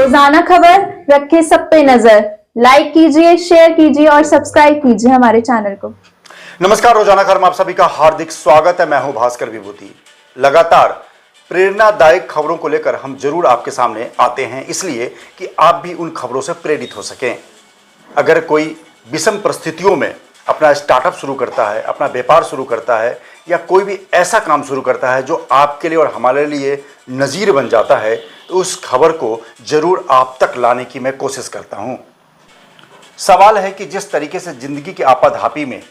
रोजाना खबर रखे सब पे नजर। लाइक कीजिए, शेयर कीजिए और सब्सक्राइब कीजिए हमारे चैनल को। नमस्कार, रोजाना खबर में आप सभी का हार्दिक स्वागत है। मैं हूं भास्कर विभूति। लगातार प्रेरणादायक खबरों को लेकर हम जरूर आपके सामने आते हैं, इसलिए कि आप भी उन खबरों से प्रेरित हो सकें। अगर कोई विषम परिस्थितियों में अपना स्टार्टअप शुरू करता है, अपना व्यापार शुरू करता है, या कोई भी ऐसा काम शुरू करता है जो आपके लिए और हमारे लिए नज़ीर बन जाता है, तो उस खबर को जरूर आप तक लाने की मैं कोशिश करता हूं। सवाल है कि जिस तरीके से जिंदगी की आपाधापी में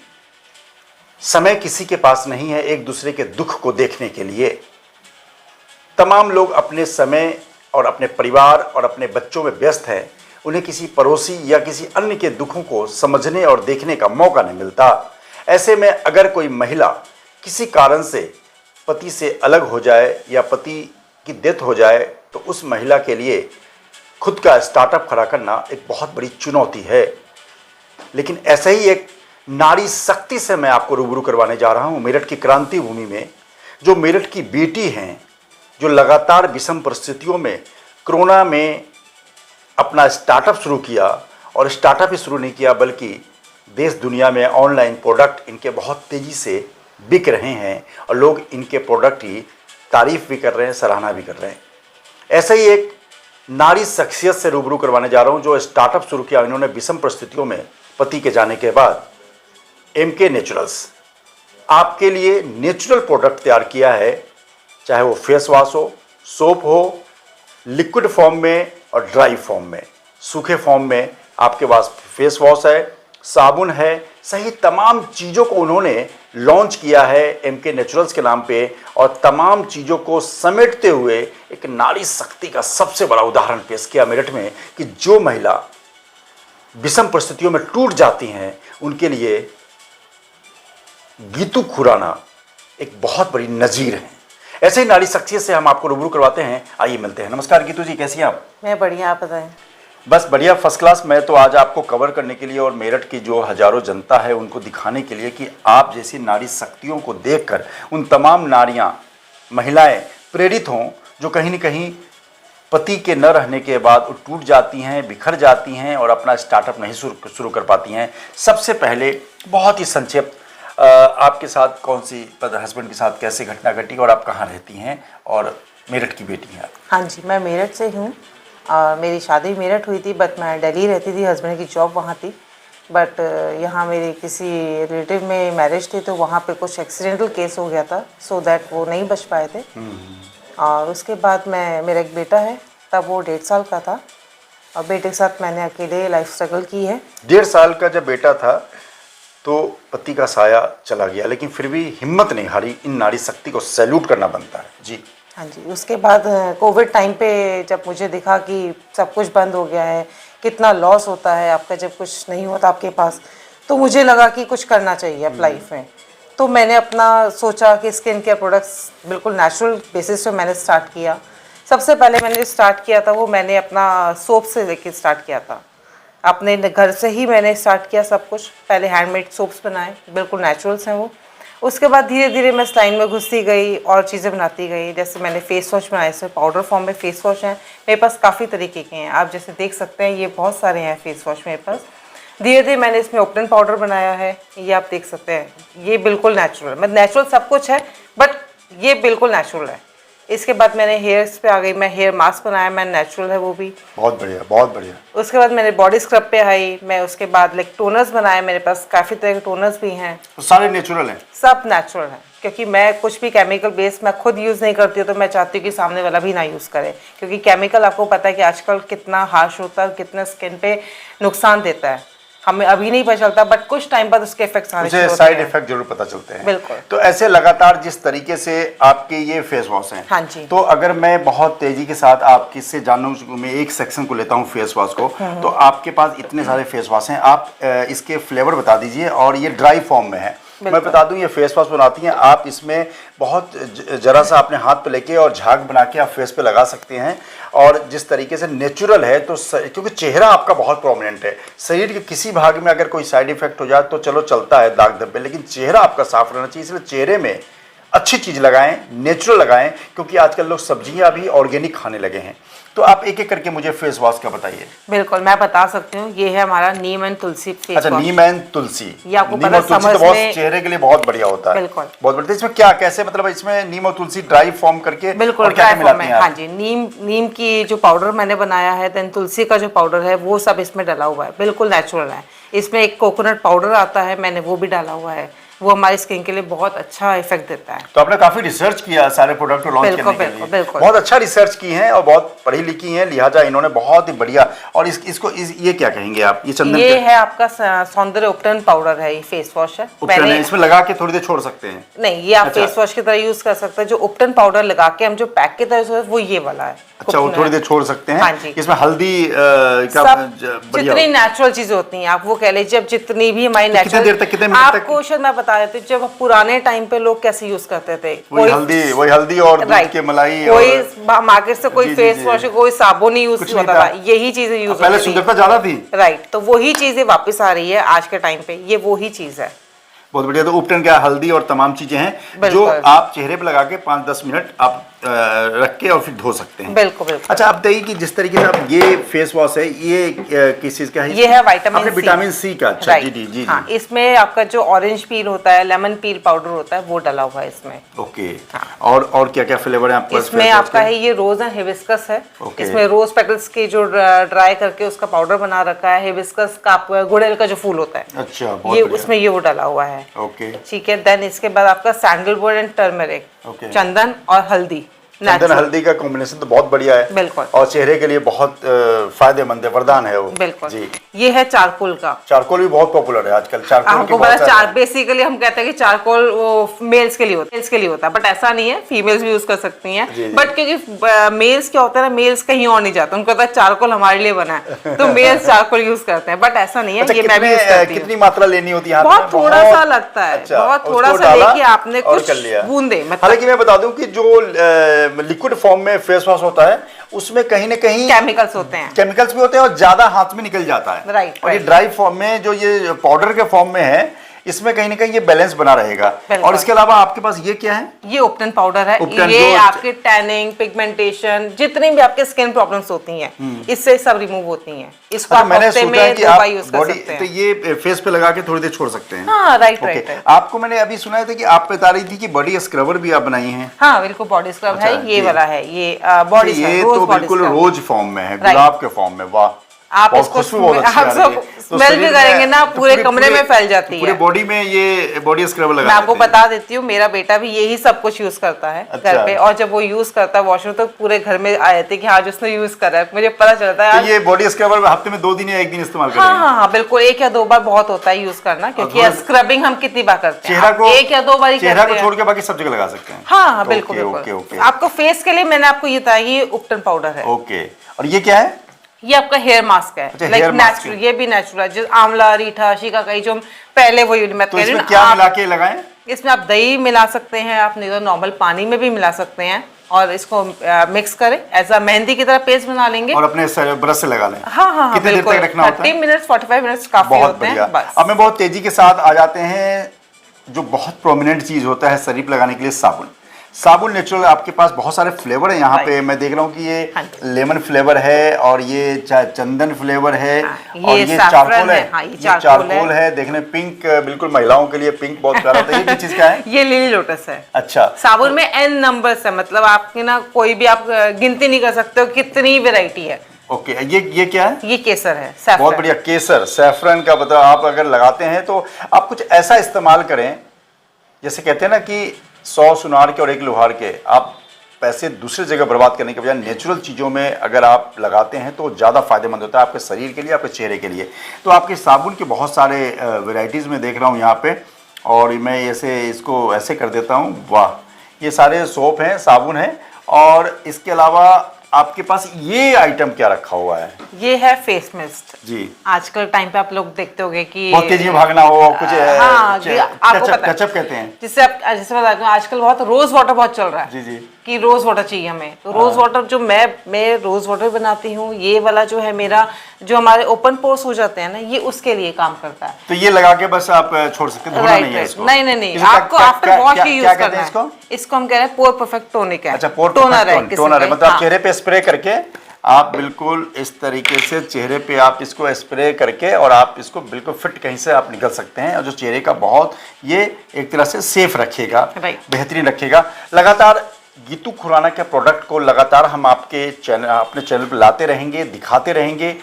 समय किसी के पास नहीं है एक दूसरे के दुख को देखने के लिए, तमाम लोग अपने समय और अपने परिवार और अपने बच्चों में व्यस्त हैं, उन्हें किसी पड़ोसी या किसी अन्य के दुखों को समझने और देखने का मौका नहीं मिलता। ऐसे में अगर कोई महिला किसी कारण से पति से अलग हो जाए या पति की डेथ हो जाए, तो उस महिला के लिए खुद का स्टार्टअप खड़ा करना एक बहुत बड़ी चुनौती है। लेकिन ऐसे ही एक नारी शक्ति से मैं आपको रूबरू करवाने जा रहा हूं, मेरठ की क्रांति भूमि में, जो मेरठ की बेटी हैं, जो लगातार विषम परिस्थितियों में कोरोना में अपना स्टार्टअप शुरू किया, और स्टार्टअप ही शुरू नहीं किया बल्कि देश दुनिया में ऑनलाइन प्रोडक्ट इनके बहुत तेज़ी से बिक रहे हैं और लोग इनके प्रोडक्ट की तारीफ भी कर रहे हैं, सराहना भी कर रहे हैं। ऐसे ही एक नारी शख्सियत से रूबरू करवाने जा रहा हूं, जो स्टार्टअप शुरू किया इन्होंने विषम परिस्थितियों में पति के जाने के बाद। MK नेचुरल्स आपके लिए नेचुरल प्रोडक्ट तैयार किया है, चाहे वो फेस वॉश हो, सोप हो, लिक्विड फॉर्म में और ड्राई फॉर्म में। सूखे फॉर्म में आपके पास फेस वॉश है, साबुन है, सही तमाम चीज़ों को उन्होंने लॉन्च किया है MK नेचुरल्स के नाम पे, और तमाम चीज़ों को समेटते हुए एक नारी शक्ति का सबसे बड़ा उदाहरण पेश किया मेरठ में, कि जो महिला विषम परिस्थितियों में टूट जाती हैं उनके लिए गीतू खुराना एक बहुत बड़ी नज़ीर है। ऐसे ही नारी शख्सियत से हम आपको रूबरू करवाते हैं, आइए मिलते हैं। नमस्कार गीतू जी, कैसी हैं आप? मैं बढ़िया, आप बताएं। बस बढ़िया, फर्स्ट क्लास। मैं तो आज आपको कवर करने के लिए और मेरठ की जो हजारों जनता है उनको दिखाने के लिए कि आप जैसी नारी शक्तियों को देखकर उन तमाम नारियां, महिलाएं प्रेरित हों, जो कहीं न कहीं पति के न रहने के बाद वो टूट जाती हैं, बिखर जाती हैं और अपना स्टार्टअप नहीं शुरू कर पाती हैं। सबसे पहले बहुत ही संक्षिप्त, आपके साथ कौन सी हस्बैंड के साथ कैसे घटना घटी और आप कहाँ रहती हैं, और मेरठ की बेटी हैं आप? हाँ जी, मैं मेरठ से हूँ। मेरी शादी मेरठ हुई थी, बट मैं दिल्ली रहती थी, हस्बैंड की जॉब वहाँ थी। बट यहाँ मेरे किसी रिलेटिव में मैरिज थी, तो वहाँ पे कुछ एक्सीडेंटल केस हो गया था, सो दैट वो नहीं बच पाए थे। और उसके बाद मेरा एक बेटा है, तब वो 1.5 साल का था, और बेटे के साथ मैंने अकेले लाइफ स्ट्रगल की है। 1.5 साल का जब बेटा था तो पति का साया चला गया, लेकिन फिर भी हिम्मत नहीं हारी। इन नारी शक्ति को सैल्यूट करना बनता है जी। हाँ जी, उसके बाद कोविड टाइम पे जब मुझे दिखा कि सब कुछ बंद हो गया है, कितना लॉस होता है आपका जब कुछ नहीं होता आपके पास, तो मुझे लगा कि कुछ करना चाहिए अब लाइफ में। तो मैंने अपना सोचा कि स्किन केयर प्रोडक्ट्स बिल्कुल नेचुरल बेसिस पे मैंने स्टार्ट किया। सबसे पहले मैंने स्टार्ट किया था, वो मैंने अपना सोप से लेके स्टार्ट किया था। अपने घर से ही मैंने स्टार्ट किया सब कुछ। पहले हैंडमेड सोप्स बनाए, बिल्कुल नेचुरल्स हैं वो। उसके बाद धीरे धीरे मैं इस लाइन में घुसती गई और चीज़ें बनाती गई। जैसे मैंने फेस वॉश बनाए, इसमें पाउडर फॉर्म में फेस वॉश हैं मेरे पास, काफ़ी तरीके के हैं। आप जैसे देख सकते हैं, ये बहुत सारे हैं फेस वॉश मेरे पास। धीरे धीरे मैंने इसमें ओपन पाउडर बनाया है, ये आप देख सकते हैं, ये बिल्कुल नेचुरल, मतलब नेचुरल सब कुछ है, बट ये बिल्कुल नेचुरल है। इसके बाद मैंने हेयर्स पे आ गई, मैं हेयर मास्क बनाया, मैं नेचुरल है वो भी, बहुत बढ़िया, बहुत बढ़िया। उसके बाद मैंने बॉडी स्क्रब पे आई मैं। उसके बाद लाइक टोनर्स बनाए, मेरे पास काफ़ी तरह के टोनर्स भी हैं। तो सारे नेचुरल हैं? सब नेचुरल है, क्योंकि मैं कुछ भी केमिकल बेस्ड मैं खुद यूज़ नहीं करती हूँ, तो मैं चाहती हूँ कि सामने वाला भी ना यूज़ करे, क्योंकि केमिकल आपको पता है कि आजकल कितना हार्श होता है, कितना स्किन पे नुकसान देता है। हमें अभी नहीं पता चलता, बट कुछ टाइम बाद उसके इफेक्ट्स आने शुरू होते हैं। साइड इफेक्ट जरूर पता चलते हैं। बिल्कुल। तो ऐसे लगातार जिस तरीके से आपके ये फेस वॉश हैं, हाँ जी, तो अगर मैं बहुत तेजी के साथ आपके से जानूं, मैं एक सेक्शन को लेता हूं फेस वॉश को, तो आपके पास इतने सारे फेस वॉश हैं, आप इसके फ्लेवर बता दीजिए। और ये ड्राई फॉर्म में है, मैं बता दूं, ये फेस वॉश बनाती हैं आप, इसमें बहुत जरा सा अपने हाथ पे लेके और झाग बना के आप फेस पे लगा सकते हैं। और जिस तरीके से नेचुरल है, तो क्योंकि चेहरा आपका बहुत प्रोमिनेंट है, शरीर के किसी भाग में अगर कोई साइड इफेक्ट हो जाए तो चलो चलता है, दाग धब्बे, लेकिन चेहरा आपका साफ रहना चाहिए। इसलिए चेहरे में अच्छी चीज लगाएं, नेचुरल लगाएं, क्योंकि आजकल लोग सब्जियां भी ऑर्गेनिक खाने लगे हैं। तो आप एक एक करके मुझे फेस वॉश का बताइए। बिल्कुल, मैं बता सकती हूँ। ये है हमारा नीम एंड तुलसी फेस अच्छा, वॉश। नीम एंड तुलसी। ये आपको नीम पता और तुलसी समझ तो बहुत में चेहरे के लिए बहुत बढ़िया होता है। बिल्कुल। बहुत बढ़िया। इसमें क्या कैसे, मतलब इसमें नीम और तुलसी ड्राई फॉर्म करके बिल्कुल और क्या ड्राई क्या फॉर्म मिलाती है। हैं हाँ आप? जी, नीम की जो पाउडर मैंने बनाया है, देन तुलसी का जो पाउडर है वो सब इसमें डाला हुआ है, बिल्कुल नेचुरल है। इसमें एक कोकोनट पाउडर आता है, मैंने वो भी डाला हुआ है, वो हमारी स्किन के लिए बहुत अच्छा इफेक्ट देता है। तो आपने काफी रिसर्च किया सारे प्रोडक्ट को लॉन्च बिल्कुल, करने के बिल्कुल, लिए। बिल्कुल। बहुत अच्छा रिसर्च की है और बहुत पढ़ी लिखी हैं, लिहाजा इन्होंने बहुत ही बढ़िया। और ये क्या कहेंगे आप, ये चंदन ये है आपका सौंदर्य उपटन पाउडर है, ये फेस वॉश है। उपटन है, इसमें लगा के थोड़ी देर छोड़ सकते हैं? नहीं, ये आप अच्छा। फेस वॉश की तरह यूज कर सकते हैं। जो उपटन पाउडर लगा के हम जो पैक की तरह यूज करते हैं वो ये वाला है। अच्छा, वो थोड़ी देर छोड़ सकते हैं। हाँ जी। इसमें हल्दी का सब बढ़िया जितनी नेचुरल चीजें होती हैं, आप वो कह लीजिए, अब जितनी भी हमारी तो कितने देर तक, कितने मिनट तक? आपको शायद मैं बता देती हूँ, जब पुराने टाइम पे लोग कैसे यूज करते थे, वही हल्दी और दूध के मलाई, कोई और मार्केट से कोई जी, फेस जी। वॉश, कोई साबुन नहीं यूज कुछ नहीं होता था। था, यही चीजें यूज पहले होती थी। सुंदरता ज्यादा थी। राइट, तो वही चीजें वापस आ रही है आज के टाइम पे, ये वही चीज है। बहुत बढ़िया। तो उपटन क्या, हल्दी और तमाम चीजें हैं जो बिल्कुल। आप चेहरे पे लगा के 5-10 मिनट आप रख के और फिर धो सकते हैं। बिल्कुल, बिल्कुल। अच्छा, आप बताइए कि जिस तरीके से आप ये फेस वॉश है, ये किस चीज का है? ये है विटामिन सी। विटामिन सी का। अच्छा, राइट। जी जी जी। हाँ, इसमें आपका जो ऑरेंज पील होता है, लेमन पील पाउडर होता है, वो डाला हुआ है इसमें। ओके। और क्या क्या फ्लेवर है आपके पास? इसमें आपका है ये रोज एंड हिबिस्कस है। ओके। इसमें रोज पेटल्स की जो ड्राई करके उसका पाउडर बना रखा है, हिबिस्कस का गुड़हल का जो फूल होता है, अच्छा, बहुत ये बढ़िया। उसमें ये वो डाला हुआ है। ओके। ठीक है। देन इसके बाद आपका सैंडलवुड एंड टर्मरिक, ओके। चंदन और हल्दी, चंदन natural। हल्दी का कॉम्बिनेशन तो बहुत बढ़िया है। बिल्कुल। और चेहरे के लिए बहुत फायदेमंद है, वरदान है वो। बिल्कुल जी। ये है चारकोल का। चारकोल भी बहुत पॉपुलर है आजकल। चारकोल हमको पता बेसिकली हम कहते हैं कि चारकोल वो मेल्स के लिए होता है, बट ऐसा नहीं है, फीमेल्स भी यूज कर सकती हैं। जी, जी। बट क्योंकि मेल्स क्या होता है ना, मेल्स कहीं और नहीं जाते, उनको पता है चारकोल हमारे लिए बना है, तो मेल्स चारकोल यूज करते हैं, बट ऐसा नहीं है। अच्छा, ये मैं भी यूज करती हूँ। कितनी मात्रा लेनी होती है? बहुत थोड़ा सा लगता है। अच्छा, बहुत उसको थोड़ा सा डाला लेके आपने और कुछ कर लिया। बूंदे, मतलब हालांकि मैं बता दूं कि जो लिक्विड फॉर्म में फेस वॉश होता है उसमें कहीं ना कहीं केमिकल्स होते हैं। केमिकल्स भी होते हैं और ज्यादा हाथ में निकल जाता है। राइट, और ये राइट। ड्राई फॉर्म में, जो ये पाउडर के फॉर्म में है, इसमें कहीं ना कहीं ये बैलेंस बना रहेगा। बिल्कुल। और इसके अलावा आपके पास ये क्या है? ये उपटन पाउडर है। उपटन ये जो आपके टैनिंग, पिगमेंटेशन, जितनी भी आपके स्किन प्रॉब्लम्स होती हैं, इससे सब रिमूव होती हैं। इसको आप मैंने हफ्ते सोचा है में कि 2 आप बार यूज कर बॉडी, सकते तो हैं। ये फेस पे लगा के थोड़ी देर छोड़ सकते हैं। हाँ, राइट, ओके। Right, right. आपको मैंने अभी सुना था कि आप बता रही थी कि बॉडी स्क्रबर भी आप बनाई हैं। हाँ, बिल्कुल बॉडी स्क्रब अच्छा, है, ये जी। वाला है, ये बॉडी स्क्रब, ये रोज तो बॉडी बिल्कुल स्क्रब। रोज फॉर्म में है, गुलाब के फॉर्म में। वाह, आप और इसको खुशबू बहुत अच्छी आ आप रही है। सब तो स्मेल भी शरीर में- करेंगे ना, तो पूरे कमरे में फैल जाती पूरे है। बॉडी में ये बॉडी स्क्रब लगा मैं आपको देते हैं। बता देती हूँ, मेरा बेटा भी यही सब कुछ यूज करता है अच्छा। घर पे, और जब वो यूज करता है वॉशरूम, तो पूरे घर में आ जाते कि आज उसने यूज करा है, मुझे पता चलता है। तो ये बॉडी स्क्रबर हफ्ते में 2 दिन या 1 दिन इस्तेमाल हाँ, करेंगे? हाँ, हाँ, बिल्कुल 1 या 2 बार बहुत होता है यूज करना, क्योंकि थोड़ा- स्क्रबिंग हम कितनी बार करते हैं, चेहरा आप को 1 या 2 बार ही चेहरा करते को हैं। छोड़ के बाकी सब जगह लगा सकते हैं? हाँ, हाँ, बिल्कुल, ओके, बिल्कुल। Okay, okay. आपको फेस के लिए मैंने आपको ये बताया, ये उपटन पाउडर है। ओके। और ये क्या है? ये आपका हेयर मास्क है, अच्छा, लाइक hair mask नेचुरल, ये भी नेचुरल है, जो आमला, रीठा, शिकाकाई, जो हम पहले वही मैं तो कह रही हूँ इसमें ना, क्या आप मिला के लगाएं? इसमें आप दही मिला सकते हैं, आप नहीं तो नॉर्मल पानी में भी मिला सकते हैं, और इसको मिक्स करें, एज अ मेहंदी की तरह पेस्ट बना लेंगे। और अपने ब्रश से लगा लें? हाँ, हाँ, कितने देर बिल्कुल। तक रखना होता है? 30 मिनट्स 45 मिनट्स काफी बहुत होते बढ़िया। हैं, बस। अब मैं बहुत तेजी के साथ आ जाते हैं, जो बहुत प्रोमिनेंट चीज होता है शरीर पे लगाने के लिए, साबुन। साबुन नेचुरल, आपके पास बहुत सारे फ्लेवर है यहाँ पे। मैं देख रहा हूँ कि ये हाँ। लेमन फ्लेवर है, और ये चंदन फ्लेवर है, हाँ, और ये ये saffron चारकोल है। है। हाँ, ये ये चारकोल चारकोल है, देखने पिंक, बिल्कुल महिलाओं के लिए पिंक बहुत प्यारा होता है। ये किस चीज का है? ये लिली लोटस है। अच्छा। साबुन में n नंबर्स है, मतलब आपके ना कोई भी आप गिनती नहीं कर सकते हो कितनी वेराइटी है। ओके। ये क्या है? ये केसर है, बहुत सैफरन। बढ़िया। केसर, सैफरन का मतलब आप अगर लगाते हैं तो आप कुछ ऐसा इस्तेमाल करें, जैसे कहते हैं ना कि 100 सुनार के और 1 लोहार के। आप पैसे दूसरी जगह बर्बाद करने के बजाय नेचुरल चीज़ों में अगर आप लगाते हैं तो ज़्यादा फायदेमंद होता है आपके शरीर के लिए, आपके चेहरे के लिए। तो आपके साबुन के बहुत सारे वेराइटीज़ में देख रहा हूँ यहाँ पे, और मैं ऐसे इसको ऐसे कर देता हूँ। वाह, ये सारे सोप हैं, साबुन है। और इसके अलावा आपके पास ये आइटम क्या रखा हुआ है? ये है फेस मिस्ट जी। आजकल टाइम पे आप लोग देखते होंगे कि बहुत तेजी में भागना हो, कुछ हाँ, कि आपको पता है। कचप कहते हैं जिससे आप जैसे बताते हैं, आजकल बहुत रोज वाटर बहुत चल रहा है। जी, जी। कि रोज वाटर चाहिए हमें, तो रोज वाटर जो मैं रोज वाटर बनाती हूँ, ये वाला जो है मेरा जो हमारे ओपन पोर्स हो जाते हैं ना, ये उसके लिए काम करता है। तो ये लगा के बस आप छोड़ सकते हैं, धोना नहीं है इसको? नहीं नहीं नहीं, इसको आपको आफ्टर वॉश ही यूज करना है इसको। इसको हम कह रहे हैं पोर परफेक्ट टोनिक है। अच्छा, पोर टोनर है, टोनर है, मतलब आप हाँ। चेहरे पे स्प्रे करके आप बिल्कुल इस तरीके से चेहरे पे आप इसको स्प्रे करके और आप इसको बिल्कुल फिट कहीं से आप निकल सकते हैं, और जो चेहरे का बहुत ये एक तरह से सेफ रखेगा, बेहतरीन रखेगा। लगातार गीतू खुराना के प्रोडक्ट को लगातार हम आपके चैनल, अपने चैनल पर लाते रहेंगे, दिखाते रहेंगे,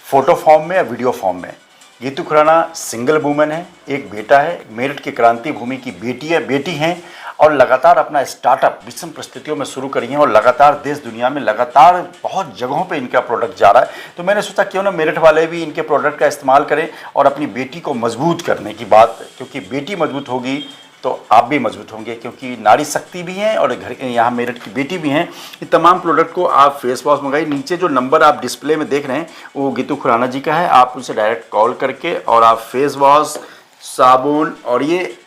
फोटो फॉर्म में या वीडियो फॉर्म में। गीतू खुराना सिंगल वूमेन है, एक बेटा है, मेरठ की क्रांति भूमि की बेटी हैं, और लगातार अपना स्टार्टअप विषम परिस्थितियों में शुरू करी हैं, और लगातार देश दुनिया में लगातार बहुत जगहों पे इनका प्रोडक्ट जा रहा है। तो मैंने सोचा क्यों ना मेरठ वाले भी इनके प्रोडक्ट का इस्तेमाल करें और अपनी बेटी को मजबूत करने की बात, क्योंकि बेटी मजबूत होगी तो आप भी मजबूत होंगे, क्योंकि नारी शक्ति भी हैं और घर यहाँ मेरठ की बेटी भी हैं। ये तमाम प्रोडक्ट को आप फेस वॉश मंगाइए। नीचे जो नंबर आप डिस्प्ले में देख रहे हैं वो गीतू खुराना जी का है, आप उनसे डायरेक्ट कॉल करके और आप फेस वॉश, साबुन और ये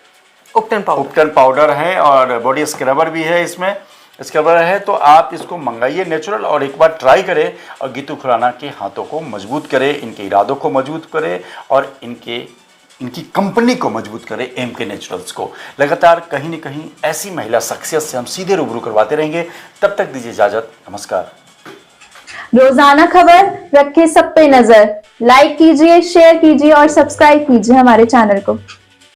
उपटन पाउडर है और बॉडी स्क्रबर भी है, इसमें स्क्रबर है, तो आप इसको मंगाइए नेचुरल, और एक बार ट्राई करें और गीतू खुराना के हाथों को मजबूत करें, इनके इरादों को मजबूत करें और इनकी कंपनी को मजबूत करें, एमके नेचुरल्स को। लगातार कहीं न कहीं ऐसी महिला शख्सियत से हम सीधे रूबरू करवाते रहेंगे। तब तक दीजिए इजाजत, नमस्कार। रोजाना खबर रखे सब पे नजर, लाइक कीजिए, शेयर कीजिए और सब्सक्राइब कीजिए हमारे चैनल को।